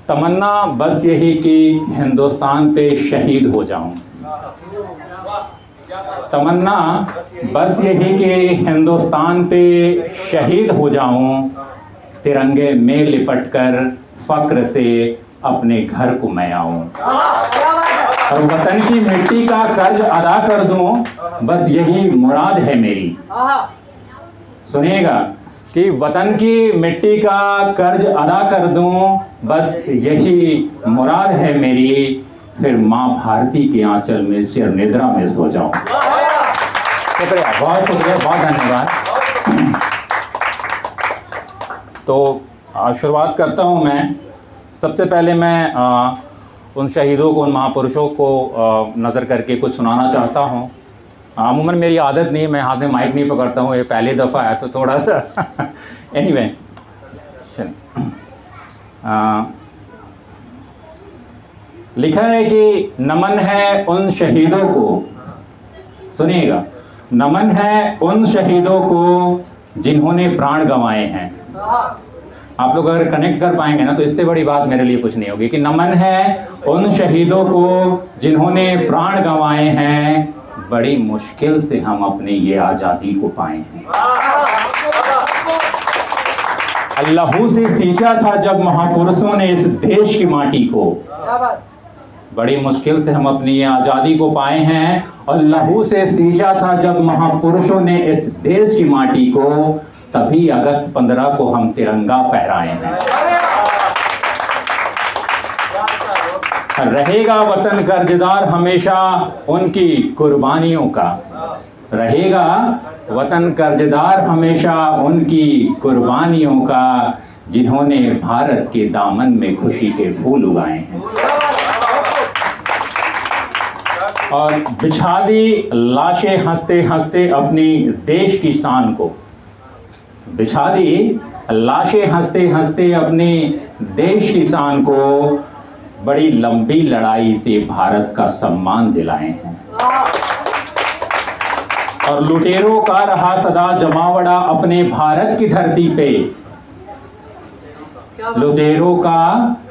तमन्ना बस यही कि हिंदुस्तान पे शहीद हो जाऊं। तमन्ना बस यही कि हिंदुस्तान पे शहीद हो जाऊं, तिरंगे में लिपटकर फक्र से अपने घर को मैं आऊं, और वतन की मिट्टी का कर्ज अदा कर दूं, बस यही मुराद है मेरी। सुनिएगा कि वतन की मिट्टी का कर्ज अदा कर दूं, बस यही मुराद है मेरी, फिर माँ भारती के आंचल में चिर निद्रा में सो जाऊं। शुक्रिया, बहुत शुक्रिया, बहुत धन्यवाद। तो शुरुआत करता हूं मैं। सबसे पहले मैं उन शहीदों को, उन महापुरुषों को नज़र करके कुछ सुनाना चाहता हूं। अमूमन मेरी आदत नहीं है, मैं हाथ में माइक नहीं पकड़ता हूँ, ये पहली दफ़ा है तो थोड़ा सा एनीवे लिखा है कि नमन है उन शहीदों को, सुनिएगा, नमन है उन शहीदों को जिन्होंने प्राण गंवाए हैं। आप लोग अगर कनेक्ट कर पाएंगे ना तो इससे बड़ी बात मेरे लिए कुछ नहीं होगी कि नमन है उन शहीदों को जिन्होंने प्राण गंवाए हैं, बड़ी मुश्किल से हम अपने ये आज़ादी को पाए हैं। लहू से सींचा था जब महापुरुषों ने इस देश की माटी को, बड़ी मुश्किल से हम अपनी ये आज़ादी को पाए हैं, और लहू से सींचा था जब महापुरुषों ने इस देश की माटी को, तभी अगस्त 15 को हम तिरंगा फहराए हैं। रहेगा वतन कर्जदार हमेशा उनकी कुर्बानियों का, रहेगा वतन कर्जदार हमेशा उनकी कुर्बानियों का, जिन्होंने भारत के दामन में खुशी के फूल उगाए हैं। और बिछा दी लाशें हंसते हंसते अपनी देश की शान को, बिछा दी लाशें हंसते हंसते अपनी देश की शान को, बड़ी लंबी लड़ाई से भारत का सम्मान दिलाए हैं। और लुटेरों का रहा सदा जमावड़ा अपने भारत की धरती पे, लुटेरों का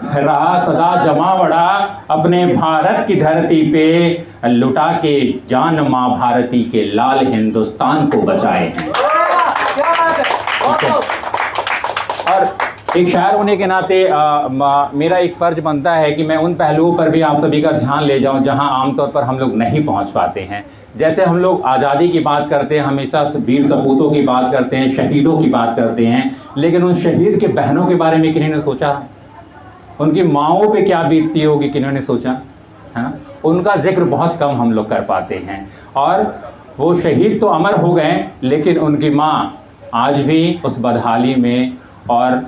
रहा सदा जमावड़ा अपने भारत की धरती पे, लुटा के जान मां भारती के लाल हिंदुस्तान को बचाए हैं। और एक शायर होने के नाते मेरा एक फ़र्ज बनता है कि मैं उन पहलुओं पर भी आप सभी का ध्यान ले जाऊं जहां आमतौर पर हम लोग नहीं पहुंच पाते हैं। जैसे हम लोग आज़ादी की बात करते हैं, हमेशा वीर सपूतों की बात करते हैं, शहीदों की बात करते हैं, लेकिन उन शहीद के बहनों के बारे में किन्होंने सोचा? उनकी माँओं पे क्या बीतती होगी किन्होंने सोचा? है ना, उनका जिक्र बहुत कम हम लोग कर पाते हैं। और वो शहीद तो अमर हो गए, लेकिन उनकी माँ आज भी उस बदहाली में और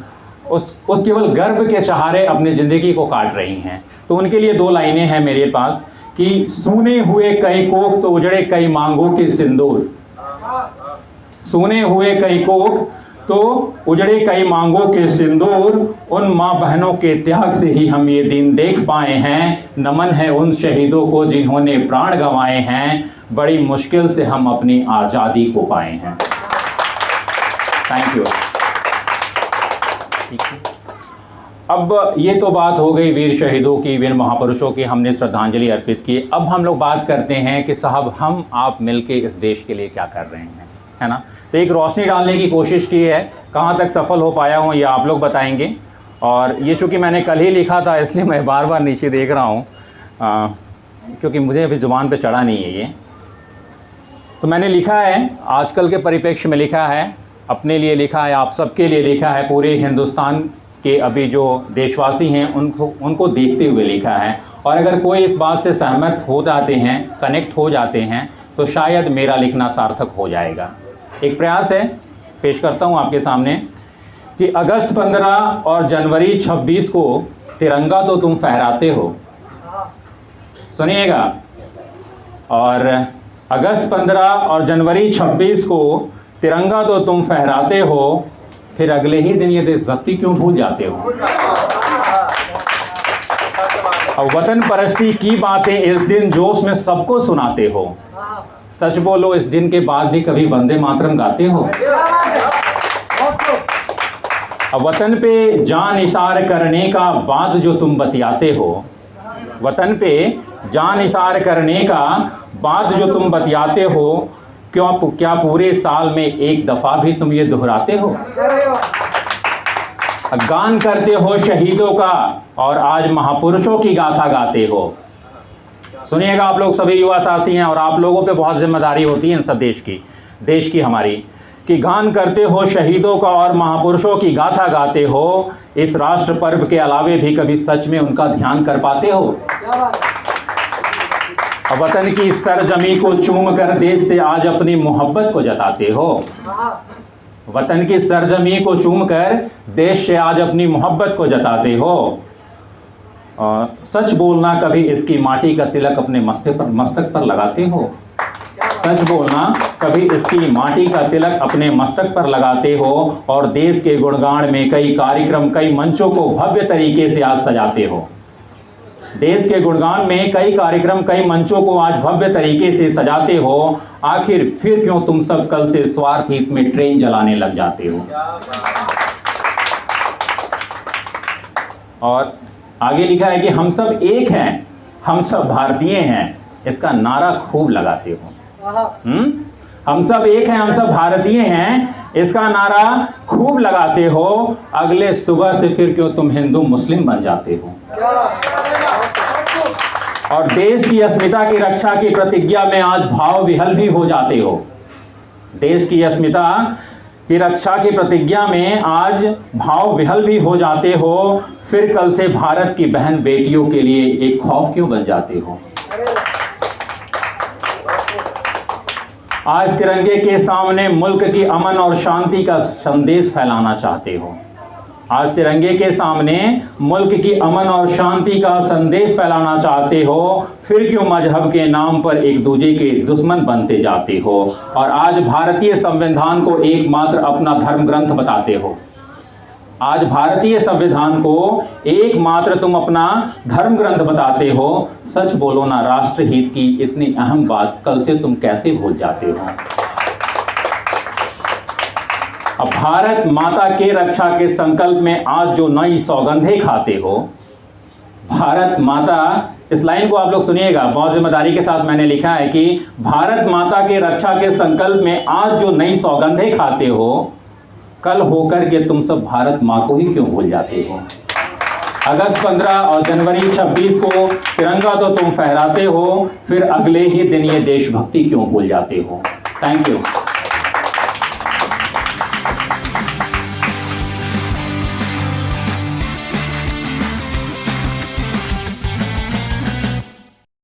उस केवल गर्व के सहारे अपनी ज़िंदगी को काट रही हैं। तो उनके लिए दो लाइनें हैं मेरे पास कि सूने हुए कई कोख तो उजड़े कई मांगों के सिंदूर, सूने हुए कई कोख तो उजड़े कई मांगों के सिंदूर, उन माँ बहनों के त्याग से ही हम ये दिन देख पाए हैं। नमन है उन शहीदों को जिन्होंने प्राण गंवाए हैं, बड़ी मुश्किल से हम अपनी आज़ादी को पाए हैं। Thank you. अब ये तो बात हो गई वीर शहीदों की, वीर महापुरुषों की, हमने श्रद्धांजलि अर्पित की। अब हम लोग बात करते हैं कि साहब हम आप मिलके इस देश के लिए क्या कर रहे हैं, है ना। तो एक रोशनी डालने की कोशिश की है, कहाँ तक सफल हो पाया हूँ ये आप लोग बताएंगे। और ये चूँकि मैंने कल ही लिखा था इसलिए मैं बार बार नीचे देख रहा हूँ, क्योंकि मुझे अभी ज़ुबान पे चढ़ा नहीं है ये। तो मैंने लिखा है, आजकल के परिप्रेक्ष्य में लिखा है, अपने लिए लिखा है, आप सबके लिए लिखा है, पूरे हिंदुस्तान के अभी जो देशवासी हैं उनको देखते हुए लिखा है। और अगर कोई इस बात से सहमत हो जाते हैं, कनेक्ट हो जाते हैं, तो शायद मेरा लिखना सार्थक हो जाएगा। एक प्रयास है, पेश करता हूं आपके सामने कि अगस्त 15 और जनवरी 26 को तिरंगा तो तुम फहराते हो, सुनिएगा, और अगस्त 15 और जनवरी 26 को तिरंगा तो तुम फहराते हो, फिर अगले ही दिन ये देशभक्ति क्यों भूल जाते हो? और वतन परस्ती की बातें इस दिन जोश में सबको सुनाते हो, सच बोलो इस दिन के बाद भी कभी वंदे मातरम गाते हो? अब वतन पे जान निसार करने का बाद जो तुम बतियाते हो, वतन पे जान निसार करने का बाद जो तुम बतियाते हो, क्या पूरे साल में एक दफ़ा भी तुम ये दोहराते हो? गान करते हो शहीदों का और आज महापुरुषों की गाथा गाते हो। सुनिएगा आप लोग सभी युवा साथी हैं, और आप लोगों पे बहुत जिम्मेदारी होती है इन सब देश की हमारी, कि गान करते हो शहीदों का और महापुरुषों की गाथा गाते हो, इस राष्ट्र पर्व के अलावे भी कभी सच में उनका ध्यान कर पाते हो? वतन की सरजमी को चूम कर देश से आज अपनी मोहब्बत को जताते हो। वतन की सरजमी को चूम कर देश से आज अपनी मोहब्बत को जताते हो। सच बोलना कभी इसकी माटी का तिलक अपने मस्तक पर लगाते हो। सच बोलना कभी इसकी माटी का तिलक अपने मस्तक पर लगाते हो, और देश के गुणगान में कई कार्यक्रम, कई मंचों को भव्य तरीके से आज सजाते हो। देश के गुणगान में कई कार्यक्रम, कई मंचों को आज भव्य तरीके से सजाते हो। आखिर फिर क्यों तुम सब कल से स्वार्थ हित में ट्रेन जलाने लग जाते हो? और आगे लिखा है कि हम सब एक हैं, हम सब भारतीय हैं, इसका नारा खूब लगाते हो। हम सब एक हैं, हम सब भारतीय हैं, इसका नारा खूब लगाते हो। अगले सुबह से फिर क्यों तुम हिंदू मुस्लिम बन जाते हो? और देश की अस्मिता की रक्षा की प्रतिज्ञा में आज भाव विहल भी हो जाते हो। देश की अस्मिता की रक्षा की प्रतिज्ञा में आज भाव विहल भी हो जाते हो। फिर कल से भारत की बहन बेटियों के लिए एक खौफ क्यों बन जाते हो? आज तिरंगे के सामने मुल्क की अमन और शांति का संदेश फैलाना चाहते हो। आज तिरंगे के सामने मुल्क की अमन और शांति का संदेश फैलाना चाहते हो। फिर क्यों मजहब के नाम पर एक दूसरे के दुश्मन बनते जाते हो? और आज भारतीय संविधान को एकमात्र अपना धर्म ग्रंथ बताते हो। आज भारतीय संविधान को एकमात्र तुम अपना धर्म ग्रंथ बताते हो। सच बोलो ना, राष्ट्र हित की इतनी अहम बात कल से तुम कैसे भूल जाते हो? अब भारत माता के रक्षा के संकल्प में आज जो नई सौगंधें खाते हो, भारत माता, इस लाइन को आप लोग सुनिएगा, बहुत जिम्मेदारी के साथ मैंने लिखा है कि भारत माता के रक्षा के संकल्प में आज जो नई सौगंधें खाते हो, कल होकर के तुम सब भारत माँ को ही क्यों भूल जाते हो? अगस्त 15 और जनवरी 26 को तिरंगा तो तुम फहराते हो, फिर अगले ही दिन ये देशभक्ति क्यों भूल जाते हो? Thank you.